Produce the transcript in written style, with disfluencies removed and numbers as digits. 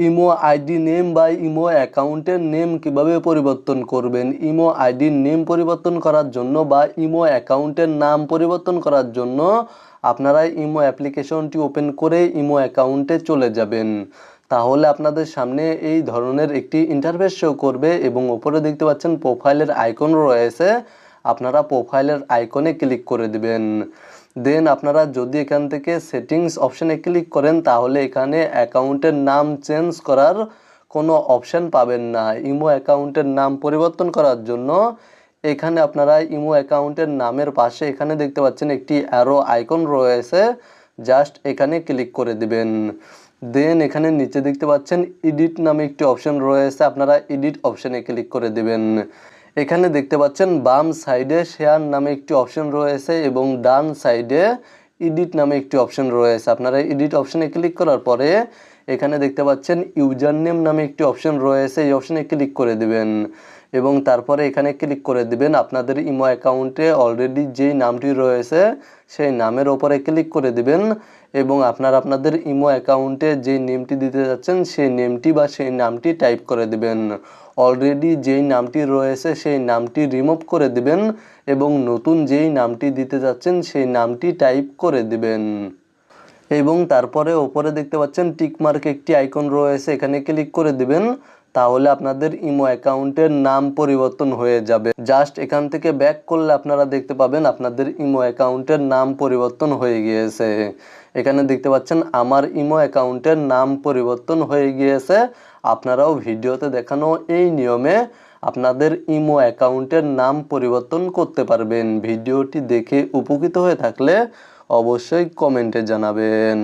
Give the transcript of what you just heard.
Imo ID name বা imo অ্যাকাউন্টের name কিভাবে পরিবর্তন করবেন। ইমো আইডির নেম পরিবর্তন করার জন্য বা ইমো অ্যাকাউন্টের নাম পরিবর্তন করার জন্য আপনারা ইমো অ্যাপ্লিকেশনটি ওপেন করে ইমো অ্যাকাউন্টে চলে যাবেন। তাহলে আপনাদের সামনে এই ধরনের একটি ইন্টারফেস শো করবে এবং উপরে দেখতে পাচ্ছেন প্রোফাইলের আইকন রয়েছে। আপনারা প্রোফাইলের আইকনে ক্লিক করে দিবেন। দেন আপনারা যদি এখান থেকে সেটিংস অপশানে ক্লিক করেন তাহলে এখানে অ্যাকাউন্টের নাম চেঞ্জ করার কোনো অপশান পাবেন না। ইমো অ্যাকাউন্টের নাম পরিবর্তন করার জন্য এখানে আপনারা ইমো অ্যাকাউন্টের নামের পাশে এখানে দেখতে পাচ্ছেন একটি অ্যারো আইকন রয়েছে, জাস্ট এখানে ক্লিক করে দিবেন। দেন এখানে নিচে দেখতে পাচ্ছেন এডিট নামে একটি অপশান রয়েছে, আপনারা এডিট অপশানে ক্লিক করে দিবেন। এখানে দেখতে পাচ্ছেন বাম সাইডে শেয়ার নামে একটি অপশন রয়েছে এবং ডান সাইডে এডিট নামে একটি অপশন রয়েছে। আপনারা এডিট অপশনে ক্লিক করার পরে এখানে দেখতে পাচ্ছেন ইউজার নেম নামে একটি অপশন রয়েছে, এই অপশনে ক্লিক করে দিবেন এবং তারপরে এখানে ক্লিক করে দিবেন আপনাদের ইমো অ্যাকাউন্টে অলরেডি যেই নামটি রয়েছে সেই নামের ওপরে ক্লিক করে দিবেন এবং আপনাদের ইমো অ্যাকাউন্টে যে নেমটি দিতে যাচ্ছেন সেই নেমটি বা সেই নামটি টাইপ করে দিবেন। অলরেডি যেই নামটি রয়েছে সেই নামটি রিমুভ করে দিবেন এবং নতুন যেই নামটি দিতে যাচ্ছেন সেই নামটি টাইপ করে দিবেন এবং তারপরে ওপরে দেখতে পাচ্ছেন টিকমার্ক একটি আইকন রয়েছে, এখানে ক্লিক করে দিবেন। তাহলে আপনাদের ইমো অ্যাকাউন্টের নাম পরিবর্তন হয়ে যাবে। জাস্ট এখান থেকে ব্যাক করলে আপনারা দেখতে পাবেন আপনাদের ইমো অ্যাকাউন্টের নাম পরিবর্তন হয়ে গিয়েছে। এখানে দেখতে পাচ্ছেন আমার ইমো অ্যাকাউন্টের নাম পরিবর্তন হয়ে গিয়েছে। আপনারাও ভিডিওতে দেখানো এই নিয়মে আপনাদের ইমো অ্যাকাউন্টের নাম পরিবর্তন করতে পারবেন। ভিডিওটি দেখে উপকৃত হয়ে থাকলে অবশ্যই কমেন্টে জানাবেন।